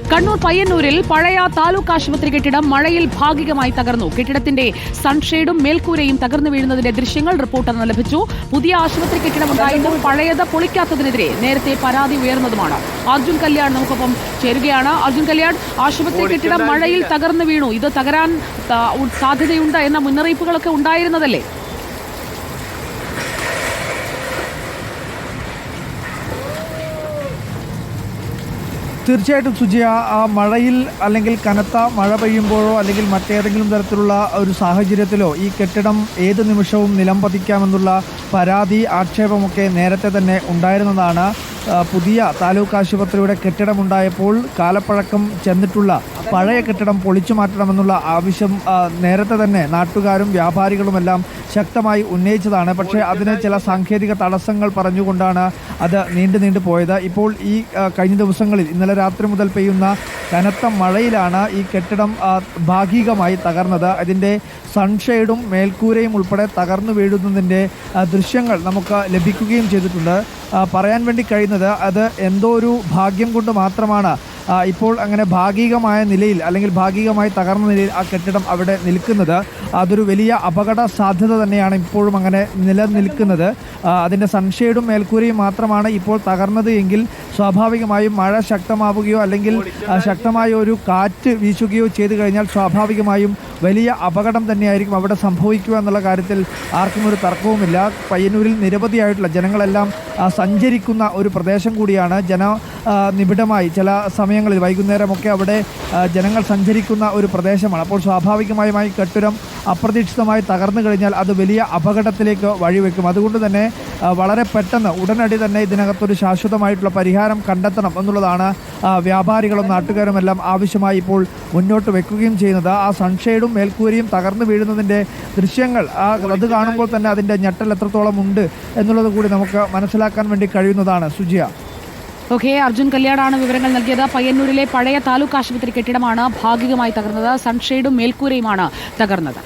കണ്ണൂർ പയ്യന്നൂരിൽ പഴയ താലൂക്ക് ആശുപത്രി കെട്ടിടം മഴയിൽ ഭാഗികമായി തകർന്നു. കെട്ടിടത്തിന്റെ സൺഷെയ്ഡും മേൽക്കൂരയും തകർന്നു വീഴുന്നതിന്റെ ദൃശ്യങ്ങൾ റിപ്പോർട്ടറിന് ലഭിച്ചു. പുതിയ ആശുപത്രി കെട്ടിടമുണ്ടായിട്ടും പഴയത് പൊളിക്കാത്തതിനെതിരെ നേരത്തെ പരാതി ഉയർന്നതുമാണ്. അർജുൻ കല്യാൺ നമുക്കൊപ്പം ചേരുകയാണ്. അർജുൻ കല്യാൺ, ആശുപത്രി കെട്ടിടം മഴയിൽ തകർന്നു വീണു. ഇത് തകരാൻ സാധ്യതയുണ്ട് എന്ന മുന്നറിയിപ്പുകളൊക്കെ ഉണ്ടായിരുന്നതല്ലേ? തീർച്ചയായിട്ടും സുജിയ, ആ മഴയിൽ അല്ലെങ്കിൽ കനത്ത മഴ പെയ്യുമ്പോഴോ അല്ലെങ്കിൽ മറ്റേതെങ്കിലും തരത്തിലുള്ള ഒരു സാഹചര്യത്തിലോ ഈ കെട്ടിടം ഏത് നിമിഷവും നിലംപതിക്കാമെന്നുള്ള പരാതി ആക്ഷേപമൊക്കെ നേരത്തെ തന്നെ ഉണ്ടായിരുന്നതാണ്. പുതിയ താലൂക്ക് ആശുപത്രിയുടെ കെട്ടിടമുണ്ടായപ്പോൾ കാലപ്പഴക്കം ചെന്നിട്ടുള്ള പഴയ കെട്ടിടം പൊളിച്ചു മാറ്റണമെന്നുള്ള ആവശ്യം നേരത്തെ തന്നെ നാട്ടുകാരും വ്യാപാരികളുമെല്ലാം ശക്തമായി ഉന്നയിച്ചതാണ്. പക്ഷേ അതിന് ചില സാങ്കേതിക തടസ്സങ്ങൾ പറഞ്ഞുകൊണ്ടാണ് അത് നീണ്ടു പോയത്. ഇപ്പോൾ ഈ കഴിഞ്ഞ ദിവസങ്ങളിൽ ഇന്നലെ രാത്രി മുതൽ പെയ്യുന്ന കനത്ത മഴയിലാണ് ഈ കെട്ടിടം ഭാഗികമായി തകർന്നത്. അതിൻ്റെ സൺഷെയ്ഡും മേൽക്കൂരയും ഉൾപ്പെടെ തകർന്നു വീഴുന്നതിൻ്റെ ദൃശ്യങ്ങൾ നമുക്ക് ലഭിക്കുകയും ചെയ്തിട്ടുണ്ട്. പറയാൻ വേണ്ടി കഴിയുന്നത് അത് എന്തോ ഒരു ഭാഗ്യം കൊണ്ട് മാത്രമാണ് ഇപ്പോൾ അങ്ങനെ ഭാഗികമായ നിലയിൽ അല്ലെങ്കിൽ ഭാഗികമായി തകർന്ന നിലയിൽ ആ കെട്ടിടം അവിടെ നിൽക്കുന്നത്. അതൊരു വലിയ അപകട സാധ്യത തന്നെയാണ് ഇപ്പോഴും അങ്ങനെ നിലനിൽക്കുന്നത്. അതിൻ്റെ സൺഷെയ്ഡും മേൽക്കൂരയും മാത്രമാണ് ഇപ്പോൾ തകർന്നത് എങ്കിൽ സ്വാഭാവികമായും മഴ ശക്തമാവുകയോ അല്ലെങ്കിൽ ശക്തമായ ഒരു കാറ്റ് വീശുകയോ ചെയ്തു കഴിഞ്ഞാൽ സ്വാഭാവികമായും വലിയ അപകടം തന്നെയായിരിക്കും അവിടെ സംഭവിക്കുക എന്നുള്ള കാര്യത്തിൽ ആർക്കും ഒരു തർക്കവുമില്ല. പയ്യന്നൂരിൽ നിരവധിയായിട്ടുള്ള ജനങ്ങളെല്ലാം സഞ്ചരിക്കുന്ന ഒരു പ്രദേശം കൂടിയാണ്. നിബിഡമായി ചില സമയങ്ങളിൽ വൈകുന്നേരമൊക്കെ അവിടെ ജനങ്ങൾ സഞ്ചരിക്കുന്ന ഒരു പ്രദേശമാണ്. അപ്പോൾ സ്വാഭാവികമായും കെട്ടിടം അപ്രതീക്ഷിതമായി തകർന്നു കഴിഞ്ഞാൽ അത് വലിയ അപകടത്തിലേക്ക് വഴിവെക്കും. അതുകൊണ്ട് തന്നെ വളരെ പെട്ടെന്ന് ഉടനടി തന്നെ ഇതിനകത്തൊരു ശാശ്വതമായിട്ടുള്ള പരിഹാരം കണ്ടെത്തണം എന്നുള്ളതാണ് വ്യാപാരികളും നാട്ടുകാരുമെല്ലാം ആവശ്യമായി ഇപ്പോൾ മുന്നോട്ട് വെക്കുകയും ചെയ്യുന്നത്. ആ സൺഷെയ്ഡും മേൽക്കൂരയും തകർന്നു വീഴുന്നതിൻ്റെ ദൃശ്യങ്ങൾ അത് കാണുമ്പോൾ തന്നെ അതിൻ്റെ ഞെട്ടൽ എത്രത്തോളം ഉണ്ട് എന്നുള്ളത് കൂടി നമുക്ക് മനസ്സിലാക്കാൻ വേണ്ടി കഴിയുന്നതാണ്. സുജിയ. ഓക്കെ, അർജുൻ കല്യാണാണ് വിവരങ്ങൾ നൽകിയത്. പയ്യന്നൂരിലെ പഴയ താലൂക്ക് ആശുപത്രി കെട്ടിടമാണ് ഭാഗികമായി തകർന്നത്. സൺഷെയ്ഡും മേൽക്കൂരയുമാണ് തകർന്നത്.